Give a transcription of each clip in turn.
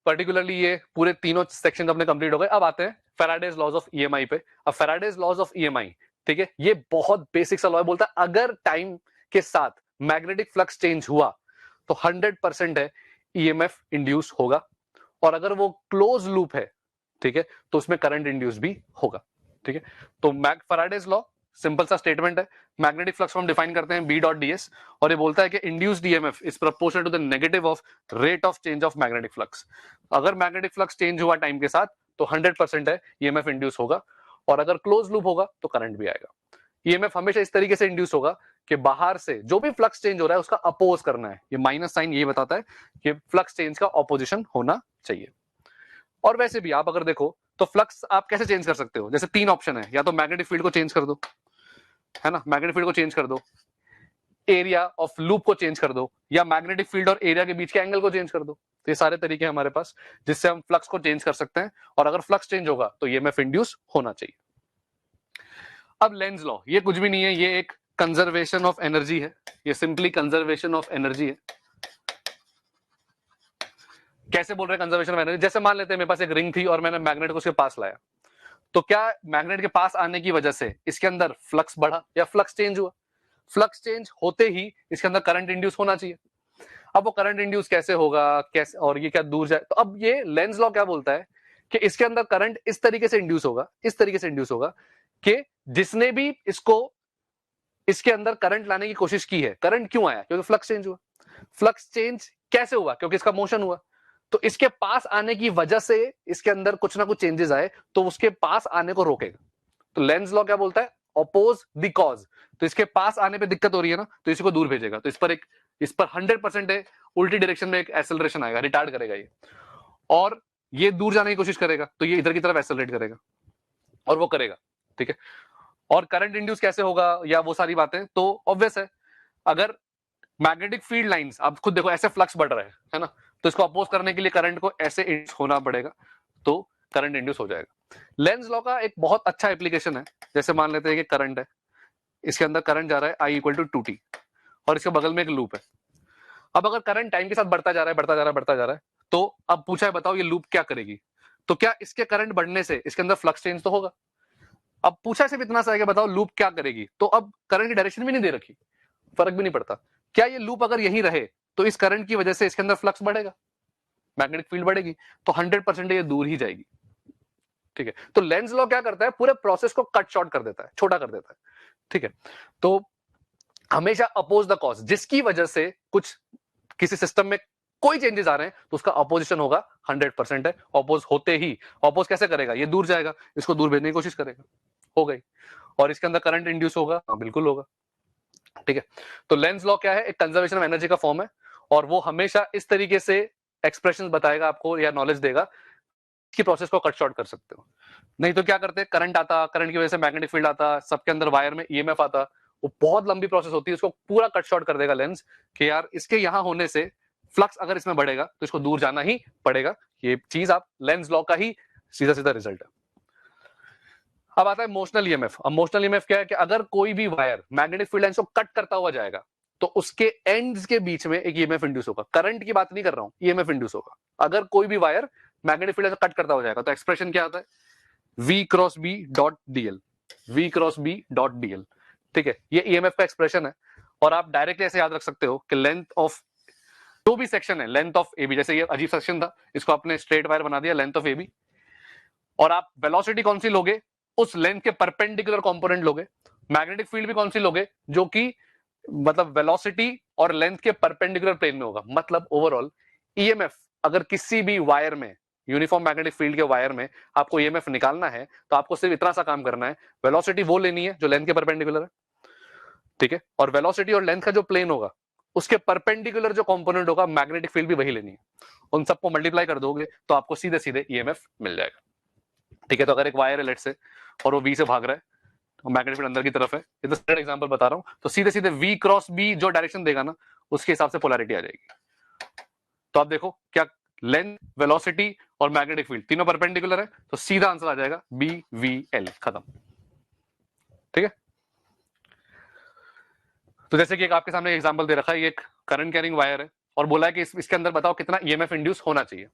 Particularly ये पूरे तीनों सेक्शन अपने कंप्लीट हो गए। अब आते हैं फैराडेज लॉज ऑफ ईएमआई पे। अब फैराडेज लॉज ऑफ ईएमआई, ठीक है, ये बहुत बेसिक सा लॉ है, बोलता है अगर टाइम के साथ मैग्नेटिक फ्लक्स चेंज हुआ तो 100% है ईएमएफ इंड्यूस होगा, और अगर वो क्लोज लूप है, ठीक है, तो उसमें करंट इंड्यूस भी होगा, ठीक है। तो फैराडेज लॉ सिंपल सा स्टेटमेंट है, मैग्नेटिक फ्लक्स हम डिफाइन करते हैं बी डॉट डीएस, और ये बोलता है कि induced EMF is proportional to the negative of rate of change of magnetic flux. अगर मैग्नेटिक फ्लक्स चेंज हुआ टाइम के साथ तो 100% है ईएमएफ इंड्यूस होगा, और अगर क्लोज लूप होगा तो करंट भी आएगा। ईएमएफ हमेशा इस तरीके से इंड्यूस होगा कि बाहर से जो भी फ्लक्स चेंज हो रहा है उसका अपोज करना है। ये माइनस साइन ये बताता है कि फ्लक्स चेंज का ऑपोजिशन होना चाहिए। और वैसे भी आप अगर देखो तो फ्लक्स आप कैसे चेंज कर सकते हो, जैसे तीन ऑप्शन है, या तो मैग्नेटिक फील्ड को चेंज कर दो, है ना, मैग्नेटिक फील्ड को चेंज कर दो, एरिया ऑफ लूप को चेंज कर दो, या मैग्नेटिक फील्ड और एरिया के बीच के एंगल को चेंज कर दो। तो ये सारे तरीके हैं हमारे पास जिससे हम फ्लक्स को चेंज कर सकते हैं, और अगर फ्लक्स चेंज होगा तो ईएमएफ इंड्यूस होना चाहिए। अब लेंज लॉ ये कुछ भी नहीं है, ये एक कंजर्वेशन ऑफ एनर्जी है, ये सिंपली कंजर्वेशन ऑफ एनर्जी है। कैसे बोल रहे हैं कंजर्वेशन ऑफ एनर्जी? जैसे मान लेते हैं मेरे पास एक रिंग थी और मैंने मैग्नेट को उसके पास लाया, तो क्या मैग्नेट के पास आने की वजह से इसके अंदर फ्लक्स बढ़ा या फ्लक्स चेंज हुआ? फ्लक्स चेंज होते ही इसके अंदर करंट इंड्यूस होना चाहिए। अब वो करंट इंड्यूस कैसे होगा, कैसे, और ये क्या दूर जाए? तो अब ये लेंज लॉ क्या बोलता है कि इसके अंदर करंट इस तरीके से इंड्यूस होगा, इस तरीके से इंड्यूस होगा कि जिसने भी इसको इसके अंदर करंट लाने की कोशिश की है, करंट क्यों आया? क्योंकि फ्लक्स चेंज हुआ। फ्लक्स चेंज कैसे हुआ? क्योंकि इसका मोशन हुआ। तो इसके पास आने की वजह से इसके अंदर कुछ ना कुछ चेंजेस आए तो उसके पास आने को रोकेगा। तो लेंज लॉ क्या बोलता है? Oppose the cause. तो इसके पास आने पे दिक्कत हो रही है ना, तो इसी को दूर भेजेगा। तो इस पर 100% है उल्टी डायरेक्शन में एक एक्सेलरेशन आएगा, रिटार्ड करेगा ये, और ये दूर जाने की कोशिश करेगा तो ये इधर की तरफ एक्सेलरेट करेगा, और वो करेगा, ठीक है। और करंट इंड्यूस कैसे होगा या वो सारी बातें तो ऑब्वियस है, अगर मैग्नेटिक फील्ड लाइंस आप खुद देखो ऐसे फ्लक्स बढ़ रहे है ना, तो इसको अपोज करने के लिए करंट को ऐसे इंड्यूस होना पड़ेगा, तो करंट इंड्यूस हो जाएगा। लेंज लॉ का एक बहुत अच्छा एप्लीकेशन है, जैसे मान लेते हैं कि करंट है, इसके अंदर करंट जा रहा है I इक्वल टू 2T, और इसके बगल में एक लूप है। अब अगर करंट टाइम के साथ बढ़ता जा रहा है, बढ़ता जा रहा है, बढ़ता जा रहा है, तो अब पूछा है बताओ ये लूप क्या करेगी? तो क्या इसके करंट बढ़ने से इसके अंदर फ्लक्स चेंज तो होगा? अब पूछा सिर्फ इतना सा है कि बताओ लूप क्या करेगी, तो अब करंट की डायरेक्शन भी नहीं दे रखी, फर्क भी नहीं पड़ता। क्या ये लूप अगर यहीं रहे तो इस करंट की वजह से इसके अंदर फ्लक्स बढ़ेगा, मैग्नेटिक फील्ड बढ़ेगी, तो 100% ये दूर ही जाएगी, ठीक है। तो लेंज लॉ क्या करता है? पूरे प्रोसेस को कट शॉर्ट कर देता है, छोटा कर देता है, ठीक है। तो हमेशा अपोज द कॉज, जिसकी वजह से कुछ किसी सिस्टम में कोई चेंजेस आ रहे हैं तो उसका अपोजिशन होगा 100% है। अपोज होते ही, अपोज कैसे करेगा? ये दूर जाएगा, इसको दूर भेजने की कोशिश करेगा, हो गई। और इसके अंदर करंट इंड्यूस होगा, हाँ बिल्कुल होगा, ठीक है। तो लेंज लॉ क्या है? एक कंजर्वेशन ऑफ एनर्जी का फॉर्म है, और वो हमेशा इस तरीके से एक्सप्रेशन बताएगा आपको या नॉलेज देगा कि प्रोसेस को कट शॉर्ट कर सकते हो। नहीं तो क्या करते हैं, करंट आता, करंट की वजह से मैग्नेटिक फील्ड आता, सबके अंदर वायर में ईएमएफ आता, वो बहुत लंबी प्रोसेस होती है, उसको पूरा कट शॉर्ट कर देगा लेंस कि यार इसके यहां होने से फ्लक्स अगर इसमें बढ़ेगा तो इसको दूर जाना ही पड़ेगा। ये चीज आप लेंस लॉ का ही सीधा सीधा रिजल्ट है। अब आता है मोशनल ईएमएफ। अब मोशनल ईएमएफ क्या है कि अगर कोई भी वायर मैग्नेटिक फील्ड लाइंस को कट करता हुआ जाएगा तो उसके एंड्स के बीच में एक ईएमएफ इंड्यूस होगा। करंट की बात नहीं कर रहा हूं, ईएमएफ इंड्यूस होगा। अगर कोई भी वायर मैग्नेटिक फील्ड कट करता हो जाएगा तो एक्सप्रेशन क्या आता है? V cross B dot DL, V cross B dot DL, ठीक है। ये ईएमएफ का एक्सप्रेशन है, और आप डायरेक्टली ऐसे याद रख सकते हो कि लेंथ ऑफ जो भी सेक्शन है, लेंथ ऑफ ए बी, जैसे ये अजीब सेक्शन था, इसको आपने स्ट्रेट वायर बना दिया, लेंथ ऑफ ए बी, और आप वेलोसिटी कौन सी लोगे? उस लेंथ के परपेंडिकुलर कंपोनेंट लोगे। मैग्नेटिक फील्ड भी कौन सी लोगे? जो कि मतलब वेलोसिटी और लेंथ के परपेंडिकुलर प्लेन में होगा। मतलब ओवरऑल ईएमएफ अगर किसी भी वायर में, यूनिफॉर्म मैग्नेटिक फील्ड के वायर में आपको ईएमएफ निकालना है तो आपको सिर्फ इतना सा काम करना है, वेलोसिटी वो लेनी है जो लेंथ के परपेंडिकुलर है, ठीक है, और वेलोसिटी और लेंथ का जो प्लेन होगा उसके परपेंडिकुलर जो कंपोनेंट होगा मैग्नेटिक फील्ड भी वही लेनी है। उन सबको मल्टीप्लाई कर दोगे तो आपको सीधे सीधे ईएमएफ मिल जाएगा, ठीक है। तो अगर एक वायर है लेट से और वो V से भाग रहा है, मैग्नेटिक फील्ड अंदर की तरफ है, ये तो स्टैंडर्ड एग्जांपल बता रहा हूं, तो सीधे सीधे V क्रॉस B जो डायरेक्शन देगा ना उसके हिसाब से पोलैरिटी आ जाएगी। तो आप देखो क्या लेंथ, वेलोसिटी और मैग्नेटिक फील्ड तीनों परपेंडिकुलर है, तो सीधा आंसर आ जाएगा BVL, खत्म, ठीक है। तो जैसे कि एक आपके सामने एग्जांपल दे रखा है, ये एक करंट कैरिंग वायर है और बोला है कि इसके अंदर बताओ कितना ईएमएफ इंड्यूस होना चाहिए।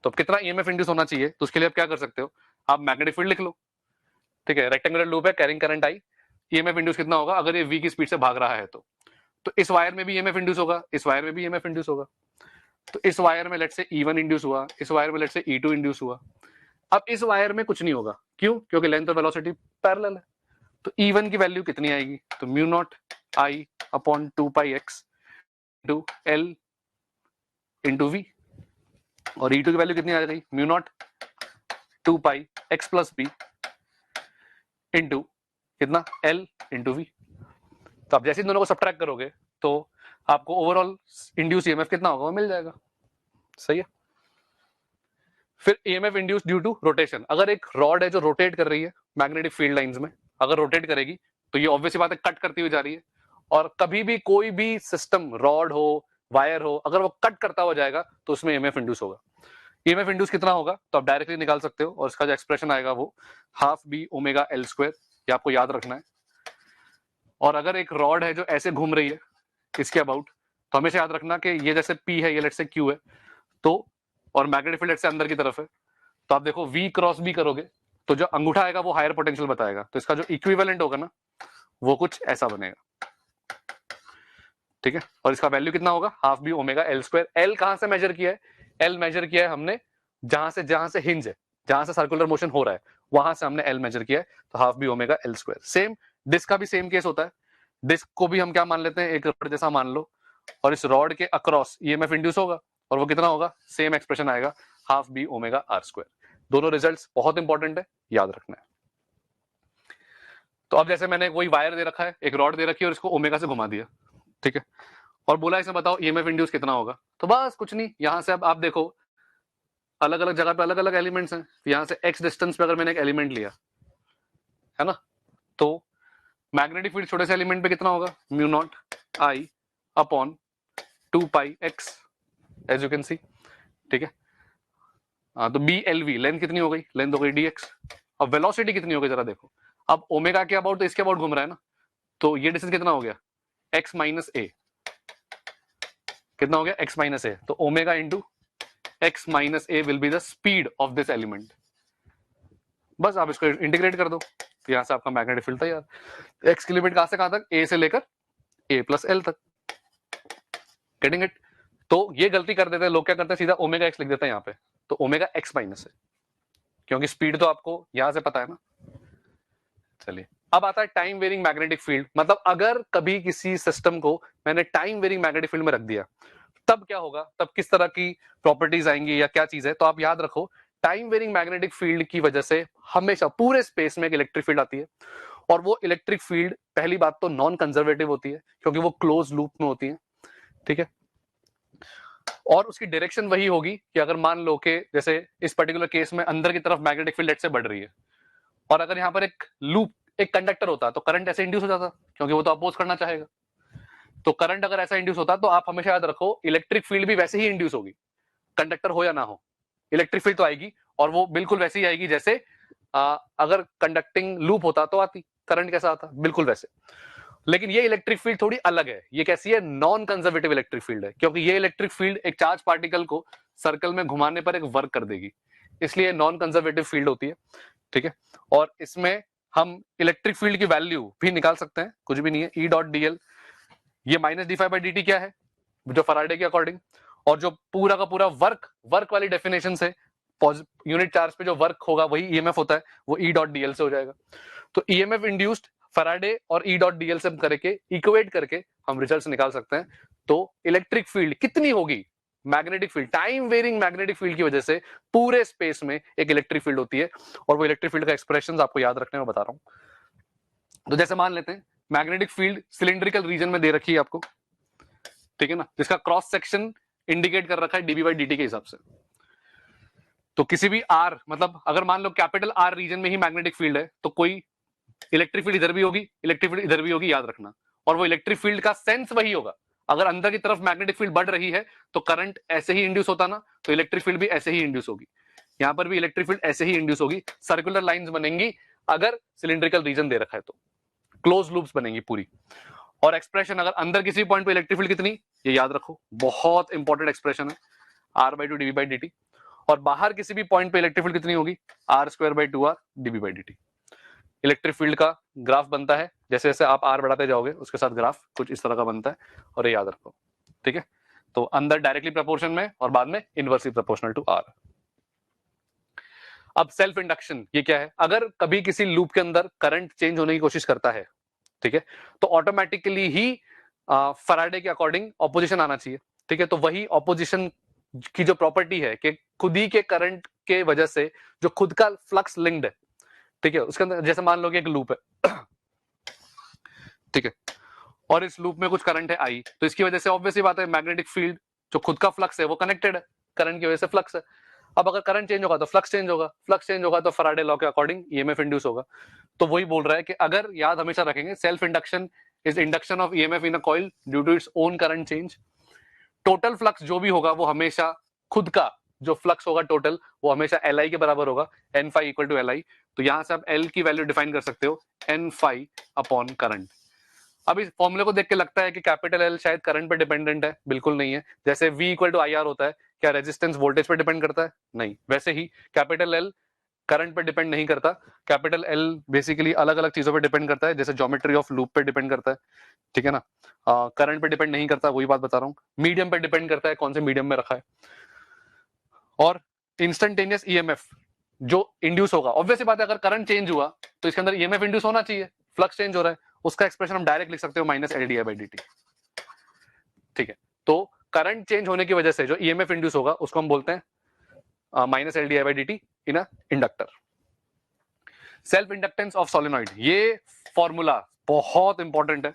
तो अब कितना ईएमएफ इंड्यूस होना चाहिए, तो उसके लिए आप क्या कर सकते हो, आप मैग्नेटिक फील्ड लिख लो, ठीक है, रेक्टेंगुलर लूप है, carrying current I, EMF induce कितना होगा अगर ये वी की स्पीड से भाग रहा है तो इस वायर में भी ईएमएफ इंड्यूस होगा, इस वायर में भी ईएमएफ इंड्यूस होगा। तो इस वायर में लेट से E1 इंड्यूस हुआ, इस वायर में लेट से E2 इंड्यूस हुआ। अब इस वायर में कुछ नहीं होगा, क्यों, क्योंकि लेंथ और वेलोसिटी पैरेलल है। तो E1 की वैल्यू कितनी आएगी, तो mu naught I upon 2 pi X into L into V, और E2 की वैल्यू कितनी आ गई, mu naught 2 pi X plus B into कितना एल इंटू वी। तो आप जैसे इन दोनों को सब्ट्रैक्ट करोगे तो आपको ओवरऑल इंड्यूस ईएमएफ कितना होगा वो मिल जाएगा, सही है। फिर EMF induce due to rotation, अगर एक रॉड है जो रोटेट कर रही है मैग्नेटिक फील्ड लाइंस में, अगर रोटेट करेगी तो ये ऑब्वियसली बात है कट करती हुई जा रही है, और कभी भी कोई भी सिस्टम रॉड हो वायर हो अगर वो कट करता हुआ जाएगा तो उसमें ईएमएफ इंड्यूस होगा। ईएमएफ इंड्यूस कितना होगा तो आप डायरेक्टली निकाल सकते हो, और इसका जो एक्सप्रेशन आएगा वो half B omega L square, ये आपको याद रखना है। और अगर एक रॉड है जो ऐसे घूम रही है इसके अबाउट, तो हमेशा याद रखना कि ये जैसे P है, ये लेट से Q है, तो और मैग्नेटिक फील्ड से अंदर की तरफ है, तो आप देखो V क्रॉस B करोगे तो जो अंगूठा आएगा वो हायर पोटेंशियल बताएगा, तो इसका जो इक्विवेलेंट होगा ना वो कुछ ऐसा बनेगा, ठीक है। और इसका वैल्यू कितना होगा, half B omega L square. L कहां से मेजर किया है, एल मेजर किया है हमने जहां से हिंज है, जहां से सर्कुलर मोशन हो रहा है वहां से हमने एल मेजर किया है, तो half B omega L square. Same disc का भी सेम केस होता है, डिस्क को भी हम क्या मान लेते हैं, एक रॉड जैसा मान लो, और इस रॉड के अक्रॉस ईएमएफ इंड्यूस होगा, और वो कितना होगा, सेम एक्सप्रेशन आएगा half B omega R square. दोनों रिजल्ट्स बहुत इंपॉर्टेंट है, याद रखना है। तो अब जैसे मैंने कोई वायर दे रखा है, एक रॉड दे रखी है और इसको ओमेगा से घुमा दिया, ठीक है, और बोला इसमें बताओ ईएमएफ इंड्यूस कितना होगा, तो बस कुछ नहीं, यहां से अब आप देखो अलग अलग जगह पे अलग अलग एलिमेंट्स हैं, यहां से x डिस्टेंस पे अगर मैंने एक एलिमेंट लिया है ना, तो मैग्नेटिक फील्ड छोटे से एलिमेंट पे कितना होगा, mu naught I upon 2 pi X, as you can see, ठीक है। तो बी एल वी, लेंथ कितनी हो गई, लेंथ हो गई dx। अब वेलोसिटी कितनी हो गई जरा देखो, अब ओमेगा के अबाउट तो इसके अबाउट घूम रहा है ना, तो ये डिस्टेंस कितना हो गया, x माइनस ए, कितना हो गया x माइनस ए, तो omega into x minus A will be the speed of this element. बस आप इसको इंटीग्रेट कर दो, तो यहां से आपका मैग्नेटिक फील्ड तैयार। x की लिमिट कहां से कहां तक, a से लेकर a प्लस एल तक, गेटिंग इट। तो ये गलती कर देते हैं लोग, क्या करते हैं सीधा ओमेगा x लिख देते हैं यहाँ पे, तो ओमेगा x माइनस है, क्योंकि स्पीड तो आपको यहां से पता है ना। चलिए अब आता है टाइम वेरिंग मैग्नेटिक फील्ड, मतलब अगर कभी किसी सिस्टम को मैंने टाइम वेरिंग मैग्नेटिक फील्ड में रख दिया तब क्या होगा, तब किस तरह की प्रॉपर्टीज आएंगी या क्या चीज है। तो आप याद रखो टाइम वेरिंग मैग्नेटिक फील्ड की वजह से हमेशा पूरे स्पेस में एक इलेक्ट्रिक फील्ड आती है, और वो इलेक्ट्रिक फील्ड पहली बात तो नॉन कंजर्वेटिव होती है क्योंकि वो क्लोज लूप में होती है, ठीक है। और उसकी डायरेक्शन वही होगी कि अगर मान लो कि जैसे इस पर्टिकुलर केस में अंदर की तरफ मैग्नेटिक फील्ड से बढ़ रही है, और अगर यहाँ पर एक लूप एक कंडक्टर होता तो करंट ऐसे इंड्यूस हो जाता, क्योंकि वो तो अपोज करना चाहेगा। तो करंट अगर ऐसा इंड्यूस होता तो आप हमेशा याद रखो इलेक्ट्रिक फील्ड भी वैसे ही इंड्यूस होगी, कंडक्टर हो या ना हो, इलेक्ट्रिक फील्ड तो आएगी, और वो बिल्कुल वैसे ही आएगी जैसे अगर कंडक्टिंग लूप होता तो आती, करंट कैसा आता, बिल्कुल वैसे। लेकिन ये इलेक्ट्रिक फील्ड थोड़ी अलग है, ये कैसी है, नॉन कंजर्वेटिव इलेक्ट्रिक फील्ड है, क्योंकि ये इलेक्ट्रिक फील्ड एक चार्ज पार्टिकल को सर्कल में घुमाने पर एक वर्क कर देगी, इसलिए नॉन कंजर्वेटिव फील्ड होती है, ठीक है। और इसमें हम इलेक्ट्रिक फील्ड की वैल्यू भी निकाल सकते हैं, कुछ भी नहीं है, ई डॉट डी एल, ये minus D five by D T क्या है, जो फराडे के अकॉर्डिंग, और जो पूरा का पूरा वर्क वाली डेफिनेशन से यूनिट चार्ज पे जो वर्क होगा वही ईएमएफ होता है, वो ई डॉट डीएल से हो जाएगा। तो ईएमएफ इंड्यूस्ड फराडे और ई डॉट डीएल से करके इक्वेट करके हम रिजल्ट्स निकाल सकते हैं। तो इलेक्ट्रिक फील्ड कितनी होगी, magnetic field, time varying magnetic field की वजह से पूरे स्पेस में एक इलेक्ट्रिक फील्ड होती है, और वो इलेक्ट्रिक फील्ड का एक्सप्रेशन आपको याद रखने में बता रहा हूं। तो जैसे मान लेते हैं मैग्नेटिक फील्ड सिलिंड्रिकल रीजन में दे रखी है आपको, ठीक है ना, जिसका क्रॉस सेक्शन इंडिकेट कर रखा है डीबी बाई डी के हिसाब से। तो किसी भी आर, मतलब अगर मान लो कैपिटल आर रीजन में ही मैग्नेटिक फील्ड है, तो कोई इलेक्ट्रिक फील्ड इधर भी होगी, इलेक्ट्रिक फील्ड इधर भी होगी, याद रखना। और वो इलेक्ट्रिक फील्ड का सेंस वही होगा, अगर अंदर की तरफ मैग्नेटिक फील्ड बढ़ रही है तो करंट ऐसे ही इंड्यूस होता ना, तो इलेक्ट्रिक फील्ड भी ऐसे ही इंड्यूस होगी, यहां पर भी इलेक्ट्रिक फील्ड ऐसे ही इंड्यूस होगी, सर्कुलर लाइंस बनेंगी अगर सिलिंड्रिकल रीजन दे रखा है तो, क्लोज लूप्स बनेंगी पूरी। और एक्सप्रेशन अगर अंदर किसी पॉइंट पे इलेक्ट्रिक फील्ड कितनी, ये याद रखो, बहुत इंपॉर्टेंट एक्सप्रेशन है, R by two DV by D T. और बाहर किसी भी पॉइंट पे इलेक्ट्रिक फील्ड कितनी होगी, r²/2r dB/dt। इलेक्ट्रिक फील्ड का ग्राफ बनता है, जैसे जैसे आप r बढ़ाते जाओगे उसके साथ ग्राफ कुछ इस तरह का बनता है, और ये याद रखो, ठीक है। तो अंदर डायरेक्टली प्रोपोर्शन में और बाद में इनवर्सली प्रोपोर्शनल टू r। अब सेल्फ इंडक्शन ये क्या है, अगर कभी किसी लूप के अंदर करंट चेंज होने की कोशिश करता है, ठीक है, तो ऑटोमेटिकली ही फैराडे के अकॉर्डिंग ऑपोजिशन आना चाहिए, ठीक है। तो वही ऑपोजिशन की जो प्रॉपर्टी है कि खुद ही के करंट के वजह से जो खुद का फ्लक्स लिंक्ड है, ठीक है, उसके अंदर जैसे मान लो कि एक लूप है, ठीक है, और इस लूप में कुछ करंट है आई, तो इसकी वजह से ऑब्वियसली बात है मैग्नेटिक फील्ड जो खुद का फ्लक्स है वो कनेक्टेड है, करंट की वजह से फ्लक्स है। अब अगर करंट चेंज होगा तो फ्लक्स चेंज होगा, फ्लक्स चेंज होगा तो फैराडे लॉ के अकॉर्डिंग ईएमएफ इंड्यूस होगा। तो वही बोल रहा है कि अगर याद हमेशा रखेंगे, self induction is induction of EMF in a coil due to its own current change. Total flux जो भी होगा वो हमेशा खुद का जो फ्लक्स होगा टोटल वो हमेशा एल आई के बराबर होगा, N phi equal to L I. तो यहां से आप एल की वैल्यू डिफाइन कर सकते हो एन फाई अपॉन करंट। अब इस फॉर्मूले को देख के लगता है कि कैपिटल एल शायद करंट पे डिपेंडेंट है, बिल्कुल नहीं है। जैसे V equal to I R होता है, क्या रेजिस्टेंस वोल्टेज पे डिपेंड करता है, नहीं। वैसे ही कैपिटल एल करंट पे डिपेंड नहीं करता, कैपिटल एल बेसिकली अलग अलग चीजों पे डिपेंड करता है, जैसे ज्योमेट्री ऑफ लूप पे डिपेंड करता है, ठीक है ना। करंट पे डिपेंड नहीं करता, वही बात बता रहा हूँ। मीडियम पे डिपेंड करता है, कौन से मीडियम में रखा है। और इंस्टेंटेनियस ईएमएफ जो इंड्यूस होगा, ऑब्वियसली बात है अगर करंट चेंज हुआ तो इसके अंदर ईएमएफ इंड्यूस होना चाहिए, फ्लक्स चेंज हो रहा है, उसका एक्सप्रेशन हम डायरेक्ट लिख सकते हो minus L D I by D T, ठीक है। तो करंट चेंज होने की वजह से जो ईएमएफ इंड्यूस होगा उसको हम बोलते हैं minus L D I by D T in a inductor. Self inductance of solenoid, ये फॉर्मूला बहुत इंपॉर्टेंट है,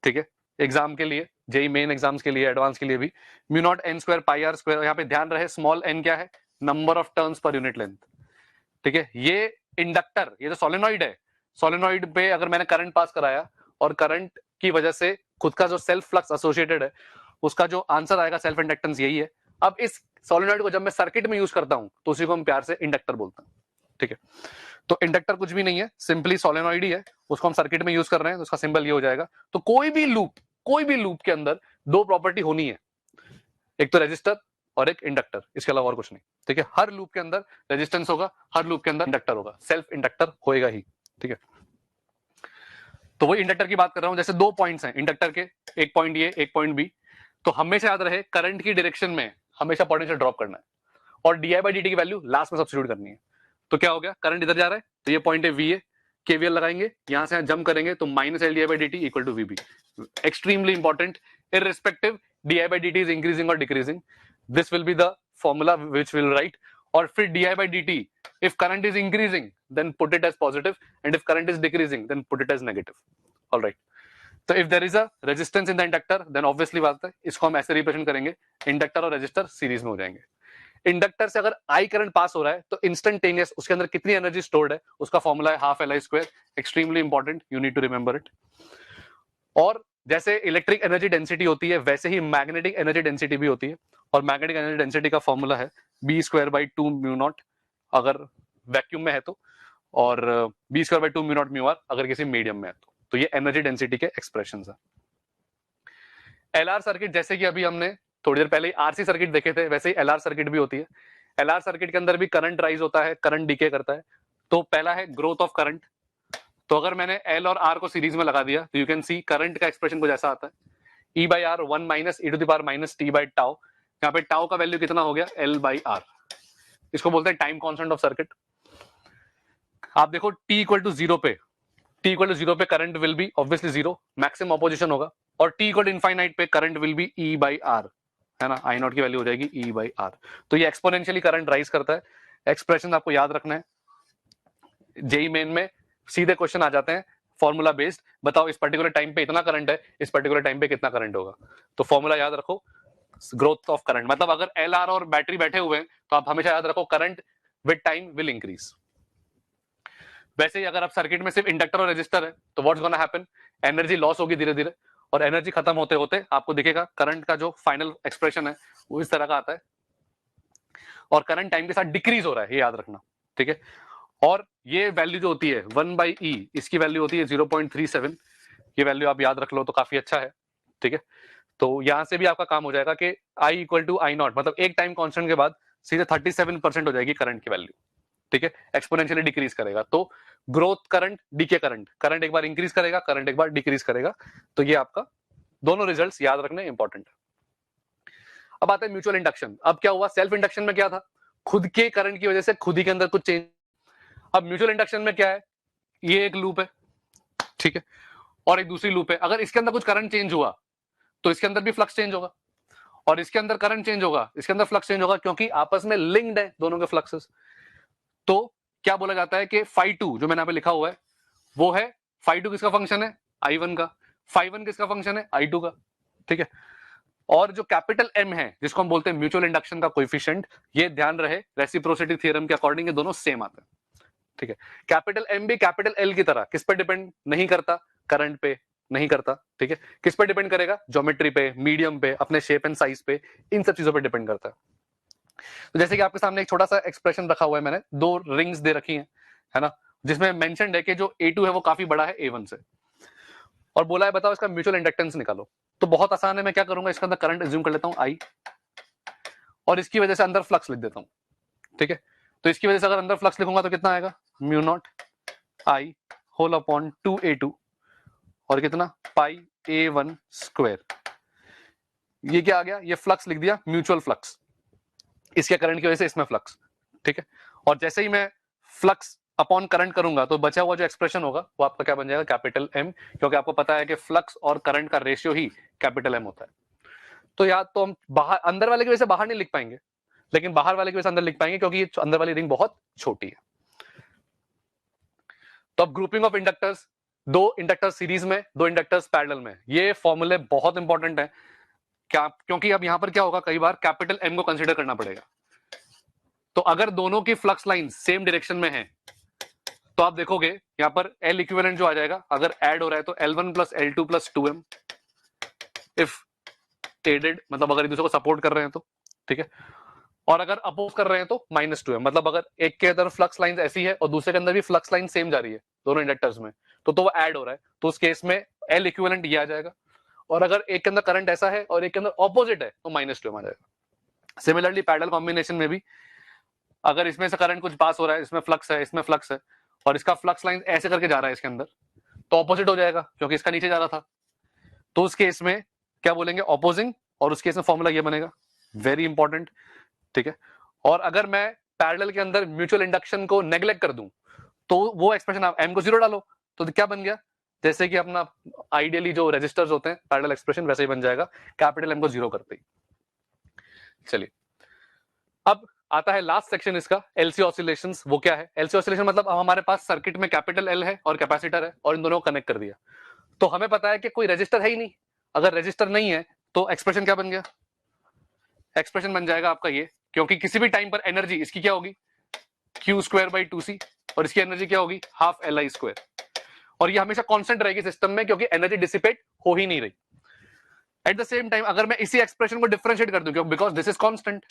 ठीक है, एग्जाम के लिए, जेई मेन एग्जाम्स के लिए, एडवांस के लिए भी। Mu naught N square pi R square, यहाँ पे ध्यान रहे स्मॉल एन क्या है, number of turns per unit length, ठीक है। ये इंडक्टर, ये जो सोलेनॉइड है, सोलेनॉइड पे अगर मैंने करंट पास कराया और करंट की वजह से खुद का जो सेल्फ फ्लक्स एसोसिएटेड है, उसका जो आंसर आएगा सेल्फ इंडक्टेंस यही है। अब इस सोलेनॉइड को जब मैं सर्किट में यूज करता हूं तो उसी को हम प्यार से इंडक्टर बोलते हैं, ठीक है। तो इंडक्टर कुछ भी नहीं है, सिंपली सोलेनॉइड ही है, उसको हम सर्किट में यूज कर रहे हैं तो उसका सिंबल ये हो जाएगा। तो कोई भी लूप के अंदर दो प्रॉपर्टी होनी है, एक तो रेजिस्टर और एक इंडक्टर, इसके अलावा और कुछ नहीं, ठीक है। हर लूप के अंदर रेजिस्टेंस होगा, हर लूप के अंदर इंडक्टर होगा, सेल्फ इंडक्टर होएगा ही, ठीक है। तो वही इंडक्टर की बात कर रहा हूं, जैसे दो पॉइंट्स हैं इंडक्टर के, एक पॉइंट ए एक पॉइंट बी, तो हमेशा याद रहे करंट की डायरेक्शन में हमेशा पोटेंशियल ड्रॉप करना है और D I by D T की वैल्यू लास्ट में सब्स्टिट्यूट करनी है। तो क्या हो गया, करंट इधर जा रहा है तो ये पॉइंट है वी ए, केवीएल लगाएंगे, यहां से जंप करेंगे तो minus L D I by D T equal to VB. Extremely important, irrespective D I by D T is increasing और decreasing, this will be the formula which will write. और फिर D I by D T, if current is increasing then put it as positive and if current is decreasing then put it as negative, all right। तो if there is a resistance in the inductor then obviously बात है इसको हम ऐसे represent करेंगे, inductor और resistor series में हो जाएंगे। इंडक्टर से अगर आई करंट पास हो रहा है तो इंस्टेंटेनियस उसके अंदर कितनी एनर्जी स्टोर्ड है उसका फॉर्मूला है half L I square, extremely important, you need to remember it. और जैसे इलेक्ट्रिक एनर्जी डेंसिटी होती है वैसे ही मैग्नेटिक एनर्जी डेंसिटी भी होती है, और मैग्नेटिक एनर्जी डेंसिटी का फॉर्मूला है B square by two mu naught अगर वैक्यूम में है तो, और B square by two mu naught mu R अगर किसी मीडियम में है तो ये एनर्जी डेंसिटी के एक्सप्रेशंस है। एलआर सर्किट, जैसे कि अभी हमने थोड़ी देर पहले आरसी सर्किट देखे थे वैसे ही एलआर सर्किट भी होती है। एलआर सर्किट के अंदर भी करंट राइज होता है, करंट डीके करता है। तो पहला है ग्रोथ ऑफ करंट, तो अगर मैंने एल और आर को सीरीज में लगा दिया तो यू कैन सी करंट का एक्सप्रेशन कुछ ऐसा आता है, E by R one minus E to the power minus T by tau. यहाँ पे टाउ का वैल्यू कितना हो गया, एल बाई आर, इसको बोलते हैं टाइम कांस्टेंट ऑफ सर्किट। आप देखो टी इक्वल टू जीरो पे current will be obviously zero, maximum opposition होगा, और टी इक्वल टू इनफाइनाइट पे current will be E by R, है ना, आई नॉट की वैल्यू हो जाएगी ई बाई आर। तो ये एक्सपोनेंशियली करंट राइज करता है। एक्सप्रेशन आपको याद रखना है, जेई मेन में सीधे क्वेश्चन आ जाते हैं फॉर्मूला बेस्ड, बताओ इस पर्टिकुलर टाइम पे इतना करंट है, इस पर्टिकुलर टाइम पे कितना करंट होगा। तो फॉर्मूला याद रखो, ग्रोथ ऑफ करंट, मतलब अगर एल आर और बैटरी बैठे हुए हैं तो आप हमेशा याद रखो current with time will increase. वैसे ही अगर आप सर्किट में सिर्फ इंडक्टर और रेजिस्टर है तो what's gonna happen, energy loss होगी धीरे धीरे, और एनर्जी खत्म होते होते आपको दिखेगा करंट का जो फाइनल एक्सप्रेशन है वो इस तरह का आता है, और करंट टाइम के साथ डिक्रीज हो रहा है, ये याद रखना, ठीक है। और ये वैल्यू जो होती है 1 बाई ई, इसकी वैल्यू होती है 0.37, ये वैल्यू आप याद रख लो तो काफी अच्छा है, ठीक है। तो यहां से भी आपका काम हो जाएगा कि I equal to I not, मतलब एक टाइम कांस्टेंट के बाद सीधे 37% हो जाएगी करंट की वैल्यू, ठीक है, एक्सपोनेंशियली डिक्रीज करेगा। तो growth current, decay current, current एक बार इंक्रीज करेगा, करंट एक बार डिक्रीज करेगा। तो ये आपका दोनों रिजल्ट्स याद रखने इंपॉर्टेंट है। अब आता है म्यूचुअल इंडक्शन। अब क्या हुआ, सेल्फ इंडक्शन में क्या था, खुद के करंट की वजह से खुद ही के अंदर कुछ चेंज। अब म्यूचुअल इंडक्शन में क्या है, ये एक लूप है, ठीक है, और एक दूसरी लूप है। अगर इसके अंदर कुछ करंट चेंज हुआ तो इसके अंदर भी फ्लक्स चेंज होगा, और इसके अंदर करंट चेंज होगा, इसके अंदर फ्लक्स चेंज होगा, क्योंकि आपस में लिंक्ड है दोनों के फ्लक्सेस। तो क्या बोला जाता है कि φ2 जो मैंने यहां पे लिखा हुआ है वो है, φ2 किसका फंक्शन है, I1 का, φ1 किसका फंक्शन है, I2 का, ठीक है। और जो कैपिटल M है जिसको हम बोलते हैं म्यूचुअल इंडक्शन का कोएफिशिएंट, ये ध्यान रहे रेसिप्रोसिटी थ्योरम के अकॉर्डिंग ये दोनों सेम आते हैं, ठीक है। कैपिटल M भी कैपिटल L की तरह किस पे डिपेंड नहीं करता, करंट पे नहीं करता, ठीक है। किस पे डिपेंड करेगा, ज्योमेट्री पे, मीडियम पे, अपने शेप एंड साइज पे, इन सब चीजों पे डिपेंड करता है। तो जैसे कि आपके सामने एक छोटा सा एक्सप्रेशन रखा हुआ है, मैंने दो रिंग्स दे रखी है ना, जिसमें मेंशन्ड है कि जो A2 है वो काफी बड़ा है A1 से, और बोला है बताओ इसका म्यूचुअल इंडक्टेंस निकालो। तो बहुत आसान है, मैं क्या करूंगा, इसके अंदर करंट एज्यूम कर लेता हूं I, और इसकी वजह से अंदर फ्लक्स लिख देता हूं, ठीक है। तो इसकी वजह से अगर अंदर फ्लक्स लिखूंगा तो कितना आएगा, mu naught I whole upon 2A2 और कितना पाई A1 स्क्वायर। ये क्या आ गया, ये फ्लक्स लिख दिया, म्यूचुअल फ्लक्स, इसके करंट की वजह से इसमें फ्लक्स, ठीक है। और जैसे ही मैं फ्लक्स अपॉन करंट करूंगा तो बचा हुआ जो एक्सप्रेशन होगा वो आपका क्या बन जाएगा, कैपिटल M, क्योंकि आपको पता है कि फ्लक्स और करंट का रेशियो ही कैपिटल M होता है। तो याद तो हम बाहर अंदर वाले की वजह से बाहर नहीं लिख पाएंगे, लेकिन बाहर वाले की वजह से अंदर लिख पाएंगे, क्योंकि ये अंदर वाली रिंग बहुत छोटी है। तो अब ग्रुपिंग ऑफ इंडक्टर्स, दो इंडक्टर्स सीरीज में, दो इंडक्टर्स पैरेलल में, ये फॉर्मूले बहुत इंपॉर्टेंट है क्या, क्योंकि अब यहां पर क्या होगा, कई बार कैपिटल M को कंसीडर करना पड़ेगा। तो अगर दोनों की फ्लक्स लाइन सेम डायरेक्शन में है तो आप देखोगे यहां पर L इक्विवेलेंट जो आ जाएगा, अगर ऐड हो रहा है तो L1 plus L2 plus 2M, if added मतलब अगर एक दूसरे को सपोर्ट कर रहे हैं तो, ठीक है। और अगर अपोज कर रहे हैं तो -2M, मतलब अगर एक के अंदर फ्लक्स लाइन ऐसी है और दूसरे के अंदर भी फ्लक्स लाइन सेम जा रही है दोनों इंडक्टर्स में, तो वो ऐड हो रहा है, तो उस केस में L इक्विवेलेंट ये आ जाएगा। और अगर एक के अंदर करंट ऐसा है और एक के अंदर ऑपोजिट है तो -2M आ जाएगा। सिमिलरली पैरेलल कॉम्बिनेशन में भी अगर इसमें से करंट कुछ पास हो रहा है, इसमें फ्लक्स है, इसमें फ्लक्स है, और इसका फ्लक्स लाइन ऐसे करके जा रहा है इसके अंदर, तो ऑपोजिट हो जाएगा क्योंकि इसका नीचे जा रहा था। तो उस केस में क्या बोलेंगे, ऑपोजिंग, और उस केस में फॉर्मूला ये बनेगा, वेरी इंपॉर्टेंट, ठीक है। और अगर मैं पैरेलल के अंदर म्यूचुअल इंडक्शन को नेग्लेक्ट कर दूं तो वो एक्सप्रेशन आप M को 0 डालो तो क्या बन गया, जैसे कि अपना आइडियली जो रेजिस्टर्स होते हैं पैरेलल एक्सप्रेशन वैसे ही बन जाएगा, कैपिटल M को 0 करते ही। चलिए अब आता है लास्ट सेक्शन इसका, एलसी ऑसिलेशंस। वो क्या है, एलसी ऑसिलेशन मतलब अब हमारे पास सर्किट में कैपिटल L है और कैपेसिटर है और इन दोनों को कनेक्ट कर दिया, तो हमें पता है कि कोई रेजिस्टर है ही नहीं। अगर रेजिस्टर नहीं है तो एक्सप्रेशन क्या बन गया, एक्सप्रेशन बन जाएगा आपका ये, क्योंकि किसी भी टाइम पर एनर्जी इसकी क्या होगी, Q²/2C, और इसकी एनर्जी क्या होगी, हाफ Li², और ये हमेशा कांस्टेंट रहेगी सिस्टम में क्योंकि एनर्जी डिसिपेट हो ही नहीं रही। एट द सेम टाइम अगर मैं इसी एक्सप्रेशन को डिफरेंशिएट कर दूं, बिकॉज दिस इज कांस्टेंट,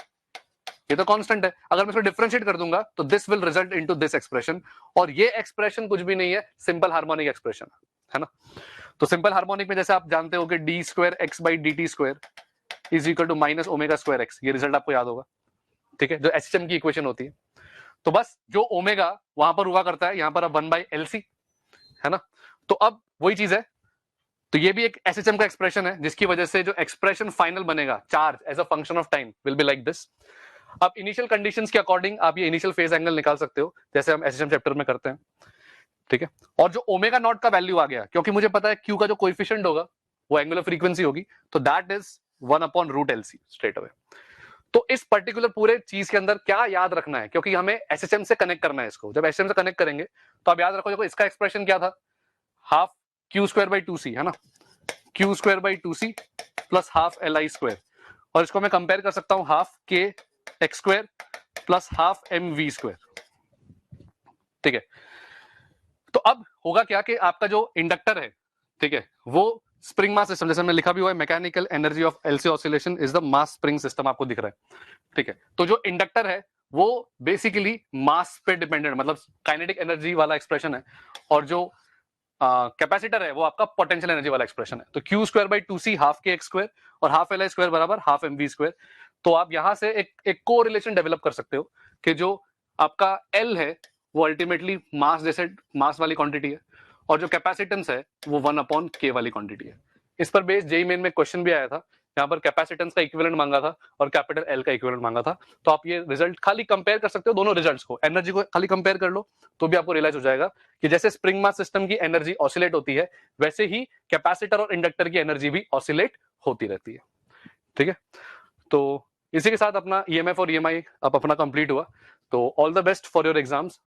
ये तो कांस्टेंट है, अगर मैं इसको डिफरेंशिएट कर दूंगा तो this will result into this expression, और ये एक्सप्रेशन कुछ भी नहीं है, सिंपल हार्मोनिक एक्सप्रेशन है ना। तो सिंपल हार्मोनिक में जैसे आप जानते हो कि d²x/dt² is equal to -ω²x, ये रिजल्ट आपको याद होगा, ठीक है, जो एचएचएम की इक्वेशन होती है। तो बस जो ओमेगा वहां पर हुआ करता है, यहां पर अब 1/LC है ना। तो अब वही चीज है, तो ये भी एक एसएचएम का एक्सप्रेशन है, जिसकी वजह से जो एक्सप्रेशन फाइनल बनेगा, charge as a function of time will be like this. अब इनिशियल कंडीशंस के अकॉर्डिंग आप ये इनिशियल फेज एंगल निकाल सकते हो, जैसे हम एसएचएम चैप्टर में करते हैं, ठीक है। और जो ओमेगा नॉट का वैल्यू आ गया, क्योंकि मुझे पता है क्यू का जो कोएफिशिएंट होगा वो एंगुलर फ्रीक्वेंसी होगी, तो that is 1/√LC straight away. तो इस पर्टिकुलर पूरे चीज के अंदर क्या याद रखना है, क्योंकि हमें एसएचएम से कनेक्ट करना है इसको, जब एसएचएम से कनेक्ट करेंगे तो आप याद रखो, देखो इसका एक्सप्रेशन क्या था, हाफ Q²/2C है ना, Q²/2C प्लस हाफ Li², और इसको मैं कंपेयर कर सकता हूं half KX² plus half MV², ठीक है। तो अब होगा क्या कि आपका जो इंडक्टर है, ठीक है, वो स्प्रिंग मास सिस्टम, जैसे मैंने लिखा भी हुआ है, mechanical energy of LC oscillation is the mass spring system, आपको दिख रहा है, ठीक है। तो जो इंडक्टर है वो बेसिकली मास पे डिपेंडेंट, मतलब काइनेटिक एनर्जी वाला एक्सप्रेशन है, और जो कैपेसिटर है वो आपका पोटेंशियल एनर्जी वाला एक्सप्रेशन है। तो Q²/2C हाफ KX² और हाफ Li² बराबर हाफ MV²। तो आप यहां से एक को रिलेशन डेवलप कर सकते हो कि जो आपका एल है वो अल्टीमेटली मास जैसे मास वाली क्वांटिटी है, और जो कैपेसिटेंस है वो 1/k वाली क्वांटिटी है। इस पर बेस जेई मेन में क्वेश्चन भी आया था, यहाँ पर कैपेसिटेंस का इक्विवेलेंट मांगा था और कैपिटल एल का इक्विवेलेंट मांगा था। तो आप ये रिजल्ट खाली कंपेयर कर सकते हो, दोनों रिजल्ट्स को, एनर्जी को खाली कंपेयर कर लो तो भी आपको रियलाइज हो जाएगा कि जैसे स्प्रिंग मास सिस्टम की एनर्जी ऑसिलेट होती है, वैसे ही कैपेसिटर और इंडक्टर की एनर्जी भी ऑसिलेट होती रहती है। ठीक है, तो इसी के साथ अपना ईएमएफ और ईएमआई अब अपना कंप्लीट हुआ। तो all the best for your exams.